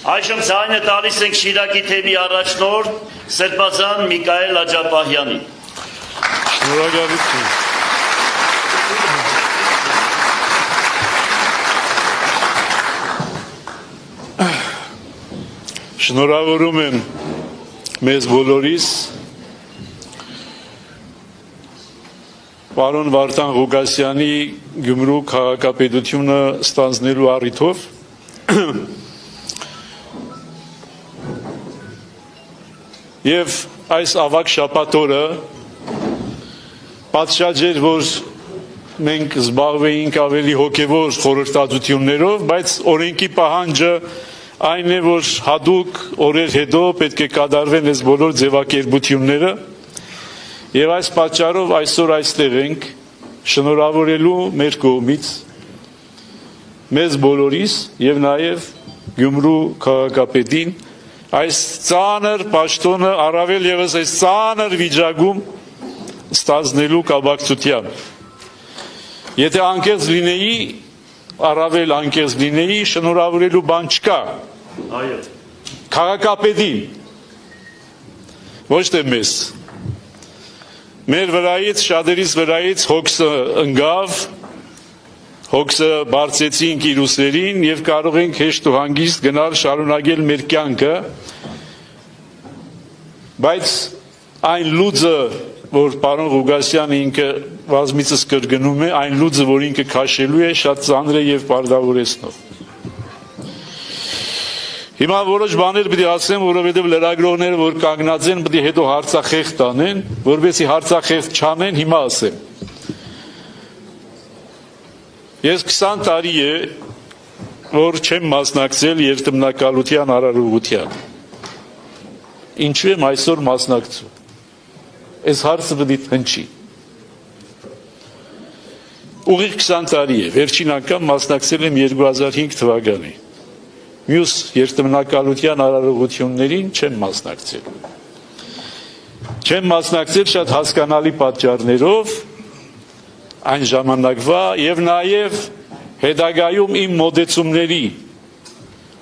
Այժմ ձայնը տալիս ենք Շիրակի թեմի առաջնորդ Սրբազան Միքայել Աջապահյանին։ Շնորհակալություն։ Շնորհավորում եմ մեզ բոլորիս պարոն Վարդան Ղուկասյանի Գյումրու քաղաքապետությունը ստանձնելու առիթով Եվ այս ավագ շաբաթ օրը պատշաճ էր, որ մենք զբաղվեինք ավելի հոգևոր խորհրդածություններով, բայց օրենքի պահանջը այն է, որ հատուկ օրեր հետո պետք է կատարվեն այս բոլոր ձևակերպությունները եւ այս պատճառով այսօր այստեղ ենք շնորհավորելու մեր կողմից մեզ բոլորիս եւ նաեւ Գյումրու քաղաքապետին այս ծանր պաշտոնը առավել եւս այս ծանր վիճակում ստանձնելու կապակցությամբ եթե անկեղծ լինեի առավել անկեղծ լինեի շնորհավորելու բան չկա այո քաղաքապետին ոչ թե մեզ մեր վրայից շատերից վրայից հոգսը ընկավ հոգսը բարձեցինք իր ուսերին եւ կարող ենք հեշտ ու հանգիստ գնալ շարունակել մեր կյանքը բայց այն լուծը որ պարոն Ղուկասյանը ինքը բազմիցս կրկնում է այն լուծը որ ինքը քաշելու է շատ ծանր է եւ բարդավորեցնող Հիմա որոշ բաներ պետք է ասեմ որովհետեւ լրագրողները որ կանգնած են պետք է հետո հարցախեղտ տանեն որովհետեւ հարցախեղտ չանեն հիմա ասեմ Ես 20 տարի է, որ չեմ մասնակցել երթմնակալության արարողության։ Ինչու եմ այսօր մասնակցում։ Այս հարցը պետք է հնչի։ Ուղիղ 20 տարի է, վերջին անգամ մասնակցել եմ 2005 թվականին։ Մյուս երթմնակալության արարողություններին չեմ մասնակցել։ Չեմ մասնակցել շատ հասկանալի պատճառներով այն ժամանակվա եւ նաեւ հետագայում իմ մոդեցումների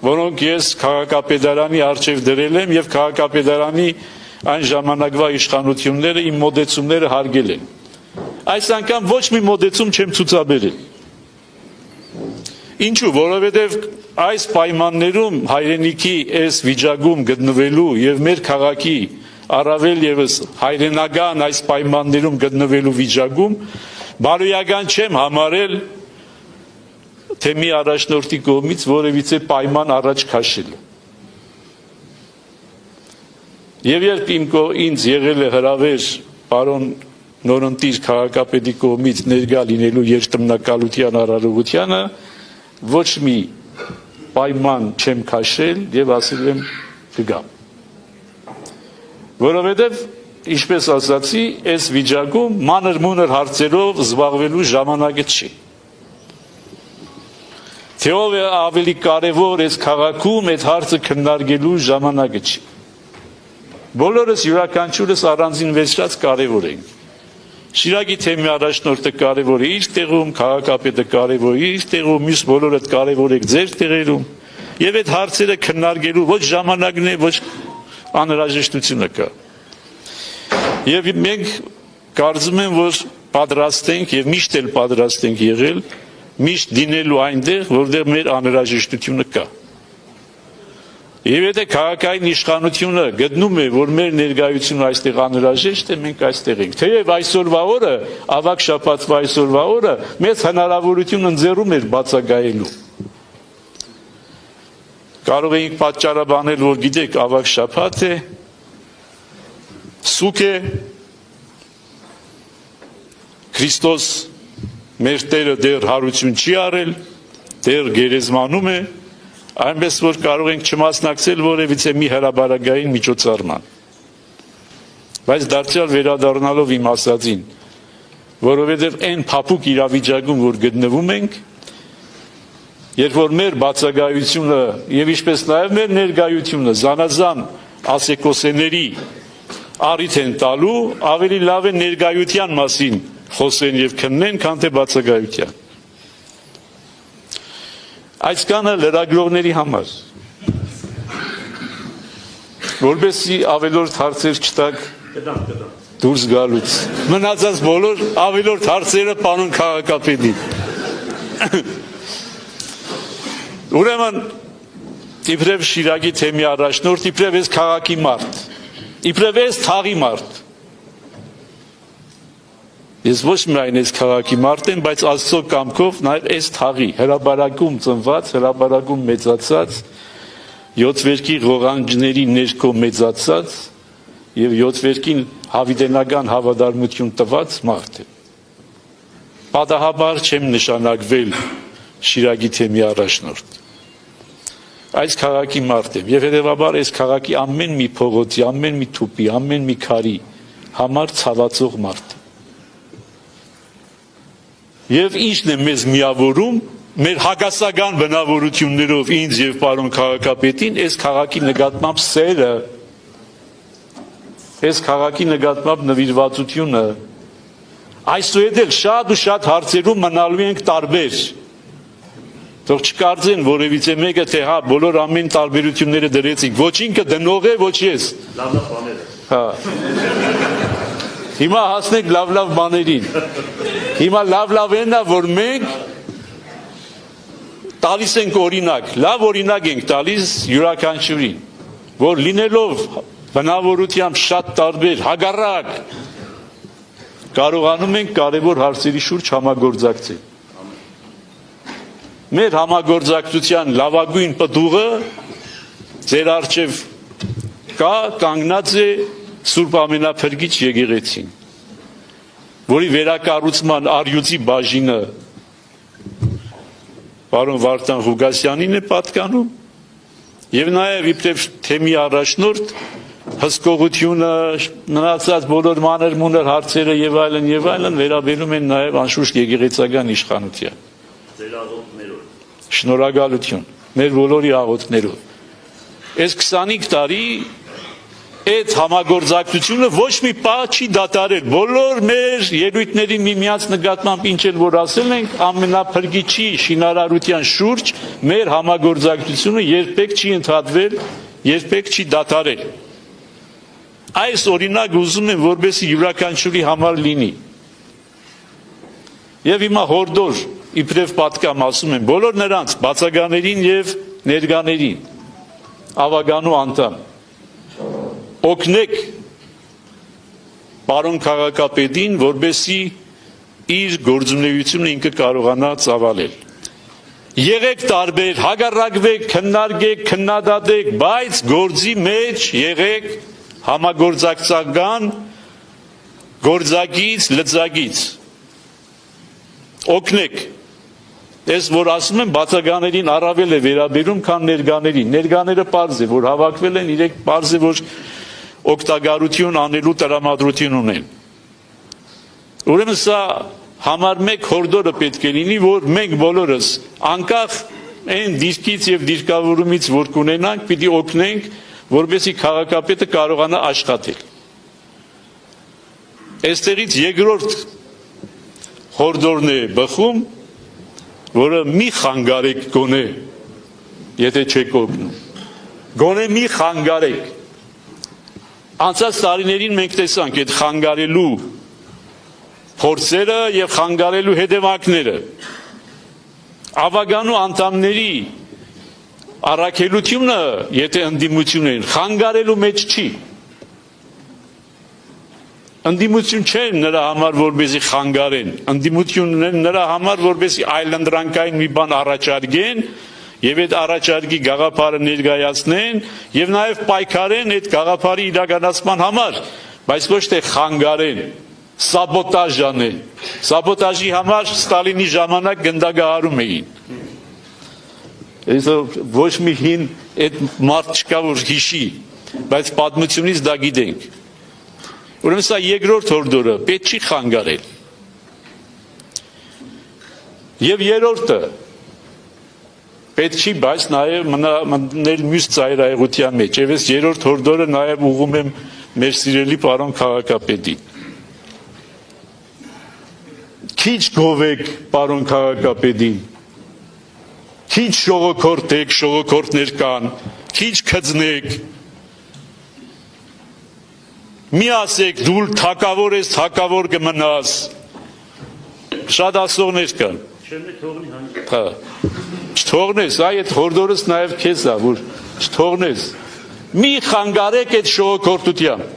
որոնք ես քաղաքապետարանի արչեւ դրել եմ եւ քաղաքապետարանի այն ժամանակվա իշխանությունները իմ մոդեցումները հարգել են այս անգամ ոչ մի մոդեցում չեմ ցուցաբերել ինչու որովհետեւ այս պայմաններում հայրենիքի այս վիճակում գտնվելու եւ մեր քաղաքի առավել եւս հայրենական այս պայմաններում գտնվելու վիճակում Բարոյական չեմ համարել թեմի առաջնորդի կողմից որևիցե պայման առաջ քաշելը։ Եվ երբ ինձ եղել է հրավեր պարոն նորընտիր քաղաքապետի կողմից ներկա լինելու երթմնակալության արարողությանը ոչ մի պայման չեմ քաշել եւ ասել եմ կգամ։ Որովհետեւ Ինչպես ասացի, այս վիճակում մանր-մունր հարցերով զբաղվելու ժամանակը չի։ Թե ով է ավելի կարևոր այս քաղաքում այդ հարցը քննարկելու ժամանակը չի։ Բոլորս յուրաքանչյուրս առանձին վերցրած կարևոր ենք։ Շիրակի թեմի առաջնորդը կարևոր է իր տեղում, քաղաքապետը կարևոր է իր տեղում, մյուս բոլորդ կարևոր եք ձեր տեղերում։ Եվ այդ հարցերը քննարկելու ոչ ժամանակն է, ոչ անհրաժեշտությունը կա։ Եվ մենք կարծում եմ, որ պատրաստ ենք եւ միշտ էլ պատրաստ ենք եղել միշտ դինելու այնտեղ, որտեղ մեր անհրաժեշտությունը կա։ Եվ եթե քաղաքային իշխանությունը գտնում է, որ մեր ներկայությունը այստեղ անհրաժեշտ է, մենք այստեղ ենք։ Թեև այսօրվա օրը, ավագ շաբաթվա այսօրվա օրը մեծ հնարավորություն ընձեռում էր բացակայելու։ Կարող էինք պատճառաբանել, որ գիտեք, ավագ շաբաթ է Սուկ է Քրիստոս մեր Տերը դեռ հարություն չի արել, դեռ գերեզմանում է, այնպես որ կարող ենք չմասնակցել որևիցե մի հրաբարակային միջոցառման։ Բայց դարձյալ վերադառնալով իմ ասածին, որովհետև այն փափուկ իրավիճակում, որ գտնվում ենք, երբ որ մեր բացակայությունը եւ ինչպես նաեւ մեր ներկայությունը զանազան ասեկոսեների Արիթ են տալու, ավելի լավ է ներկայության մասին խոսեն եւ քննեն, քան թե բացակայության։ Այս կանը լրագրողների համար։ որպեսզի ավելորդ հարցեր չտակ դուրս գալուց։ Մնացած բոլոր ավելորդ հարցերը պարոն քաղաքապետին։ Ուրեմն իբրև Շիրակի թեմի առաջնորդ, իբրև ես քաղաքի մարդ, իբրև ես թաղի մարդ։ Ես ոչ միայն ես քաղաքի մարդ եմ, բայց Աստծո կամքով նաև ես թաղի, հրաբարակում ծնված, հրաբարակում մեծացած, 7 վերքի ղողանջների ներքո մեծացած եւ 7 վերքին հավիտենական հավատարմություն տված մարդ եմ։ Պատահաբար չեմ նշանակվել Շիրակի թեմի առաջնորդ։ Այս քաղաքի մարդ եմ եւ հետեւաբար այս քաղաքի ամեն մի փողոցի, ամեն մի թուփի, ամեն մի քարի համար ցավացող մարդ եմ։ Եվ ինչն է մեզ միավորում, մեր հակասական բնավորություններով ինձ եւ պարոն քաղաքապետին, այս քաղաքի նկատմամբ սերը, այս քաղաքի նկատմամբ նվիրվածությունը, այսուհետ էլ շատ ու շատ հարցերում մնալու ենք տարբեր։ Թող չկարծեն որևիցե մեկը, թե հա բոլոր ամեն տարբերությունները դրեցինք, ոչ ինքը դնող է, ոչ ես։ Լավ բաներ։ Հա։ Հիմա հասնենք լավ բաներին։ Հիմա լավ են, որ մենք տալիս ենք օրինակ, լավ օրինակ ենք տալիս յուրաքանչյուրին, որ լինելով բնավորությամբ շատ տարբեր, հակառակ, կարողանում ենք կարևոր հարցերի շուրջ համագործակցել։ Մեր համագործակցության լավագույն պտուղը ձեր առջև կա, կանգնած է Սուրբ Ամենափրկիչ եկեղեցին, որի վերակառուցման առյուծի բաժինը պարոն Վարդան Ղուկասյանին է պատկանում եւ նաեւ իբրև թեմի առաջնորդ հսկողությունը, մնացած բոլոր մանր-մունր հարցերը եւ այլն վերաբերում են նաեւ անշուշտ եկեղեցական իշխանության։ Ձեր աղոթներով։ Շնորհակալություն մեր բոլորի աղոթներով։ Այս 25 տարի այդ համագործակցությունը ոչ մի պահ չի դադարել։ Բոլոր մեր ելույթների միմյանց նկատմամբ ինչ էլ որ ասել ենք, ամենափրկիչի շինարարության շուրջ մեր համագործակցությունը երբեք չի ընդհատվել, երբեք չի դադարել։ Այս օրինակ ուզում եմ որպեսզի յուրաքանչյուրի համար լինի։ Եվ հիմա հորդոր իբրև պատկամ ասում եմ բոլոր նրանց բացականերին եւ ներկաներին, ավագանու անդամ, օգնեք պարոն քաղաքապետին, որպեսզի իր գործունեությունը ինքը կարողանա ծավալել։ Եղեք տարբեր, հակառակվեք, քննարկեք, քննադատեք, բայց գործի մեջ եղեք համագործակցական գործակից, լծակից։ Օգնեք։ Ես որ ասում եմ բացականերին առավել է վերաբերում, քան ներկաներին։ Ներկաները պարզ է, որ հավաքվել են, իրենք պարզ է, որ օգտագործություն անելու տրամադրություն ունեն։ Ուրեմն սա համար մեկ հորդորը պետք է լինի, որ մենք բոլորս անկախ այն դիրքից եւ դիրքավորումից որ կունենանք, պիտի օգնենք, որպեսզի քաղաքապետը կարողանա աշխատել։ Այստեղից երկրորդ հորդորն է բխում, որը մի խանգարեք գոնե, եթե չեք օգնում։ Գոնե մի խանգարեք։ Անցած տարիներին մենք տեսանք այդ խանգարելու փորձերը եւ խանգարելու հետևանքները։ Ավագանու անդամների առաքելությունը, եթե ընդդիմություն են, խանգարելու մեջ չի։ Ընդդիմություն չէ նրա համար, որպեսզի խանգարեն, ընդդիմությունն է նրա համար, որպեսզի այլընտրանքային մի բան առաջարկեն եւ այդ առաջարկի գաղափարը ներկայացնեն եւ նաեւ պայքարեն այդ գաղափարի իրականացման համար, բայց ոչ թե խանգարեն, սաբոտաժ անեն։ Սաբոտաժի համար Ստալինի ժամանակ գնդակահարում էին։ Այսօր ոչ մի հին այդ մարդ չկա, որ հիշի, բայց պատմությունից դա գիտենք։ Ուրեմն սա երկրորդ հորդորը, պետք չի խանգարել։ Եվ երրորդը, պետք չի, բայց նաև մնել մյուս ծայրահեղության մեջ։ Եվ ես երրորդ հորդորը նաև ուղղում եմ մեր սիրելի պարոն քաղաքապետին։ Քիչ գովեք պարոն քաղաքապետին, քիչ շողոքորթեք, շողոքորթներ կան, քիչ քծնեք, Մի ասեք դու թակավոր ես, թակավոր կմնաս։ Շատ ասողներ կան։ Հա։ Չթողնես, այդ հորդորս նաև քեզ է, որ չթողնես։ Մի խանգարեք այդ ժողովրդությամբ։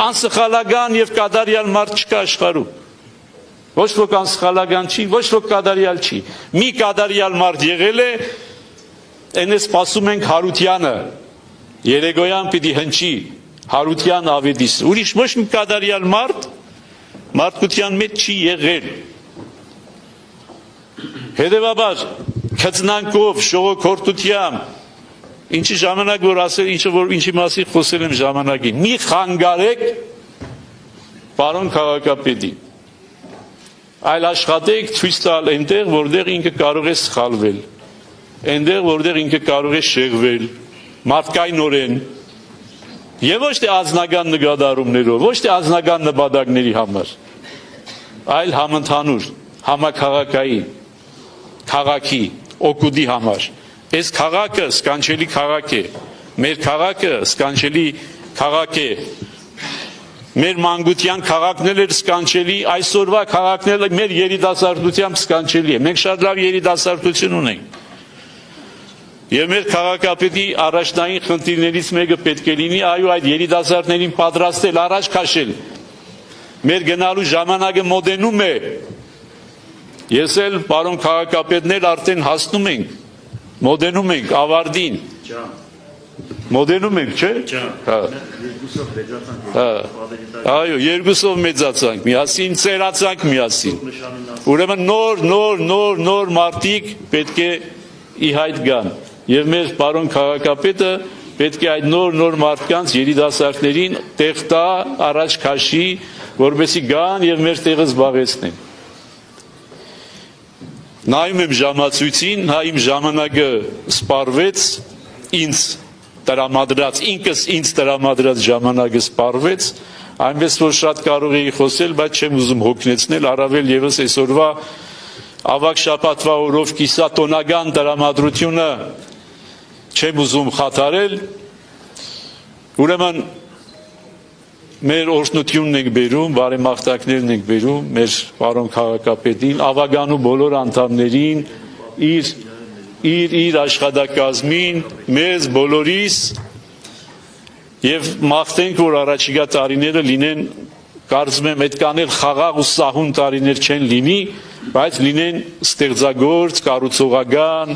Անսխալական եւ կատարյալ մարդ չկա աշխարհում։ Ոչ ոք անսխալական չի, ոչ ոք կատարյալ չի։ Մի կատարյալ մարդ եղել է, այնպես սպասում ենք Հարությանը։ Երեգոյան պիտի հնչի Հարության ավետիս։ Ուրիշ ոչ մի կատարյալ մարդ մարդկության մեջ չի եղել։ Հետևաբար քծնանքով, ժողովրդությամբ, ինչի ժամանակ որ ասել, ինչի մասին խոսել եմ ժամանակին, մի խանգարեք պարոն քաղաքապետին, այլ աշխատեք ցույց տալ այնտեղ, որտեղ ինքը կարող է սխալվել, այնտեղ, որտեղ ինքը կարող է շեղվել, մարդկայնորեն, եւ ոչ թե անձնական նկատառումներով, ոչ թե անձնական նպատակների համար, այլ համընդհանուր, համաքաղաքային, քաղաքի, օգուտի համար։ Այս քաղաքը սքանչելի քաղաք է, մեր քաղաքը սքանչելի քաղաք է, մեր մանկության քաղաքն էլ էր սքանչելի, այսօրվա քաղաքն էլ մեր երիտասարդությամբ սքանչելի է, մենք շատ լավ երիտասարդություն ունենք, եւ մեր քաղաքապետի առաջնային խնդիրներից մեկը պետք է լինի, այո, այդ երիտասարդներին պատրաստել, առաջ քաշել, մեր գնալու ժամանակը մոտենում է, ես էլ պարոն քաղաքապետներ արդեն հասնում ենք, մոտենում ենք ավարտին, մոտենում ենք, չէ՞։ Այո, երկուսով մեծացանք միասին, ծերացանք միասին։ Ուրեմն նոր մարդիկ պետք է ի հայտ գան։ Եվ մեր պարոն քաղաքապետը պետք է այդ նոր մարդկանց երիտասարդներին տեղ տա, առաջ քաշի, որպեսզի գան եւ մեր տեղը զբաղեցնեն։ Նայում եմ ժամացույցին, հա իմ ժամանակը սպառվեց, ինձ տրամադրած ժամանակը սպառվեց, այնպես որ շատ կարող էի խոսել, բայց չեմ ուզում հոգնեցնել, առավել եւս այսօրվա ավագ շաբաթվա օրով կիսատոնական տրամադրությունը չեմ ուզում խաթարել, ուրեմն մեր օրհնությունն ենք բերում, բարեմաղթակներն ենք բերում մեր պարոն քաղաքապետին, ավագանու բոլոր անդամներին, իր աշխատակազմին, մեզ բոլորիս եւ մաղթենք, որ առաջիկա տարիները լինեն, կարծում եմ այդքան էլ խաղաղ ու սահուն տարիներ չեն լինի, բայց լինեն ստեղծագործ, կառուցողական,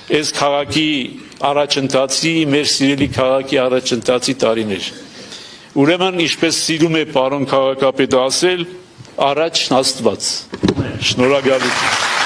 այս քաղաքի առաջընթացի, մեր սիրելի քաղաքի առաջընթացի տարիներ։ Ուրեմն ինչպես սիրում է պարոն քաղաքապետը ասել, առաջ Աստված։ Շնորհակալություն։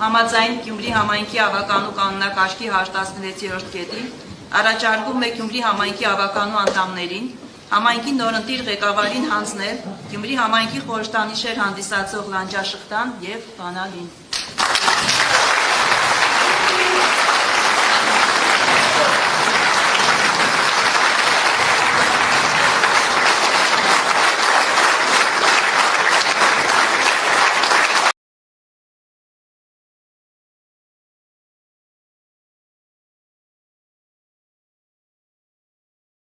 Համաձայն Գյումրի համայնքի ավականու կանոնակարգի 16-րդ կետին առաջարկում է Գյումրի համայնքի ավականու անդամներին համայնքի նորընտիր ղեկավարին հանձնել Գյումրի համայնքի խորհրդանիշեր հանդիսացող լանջաշղթան եւ բանալին։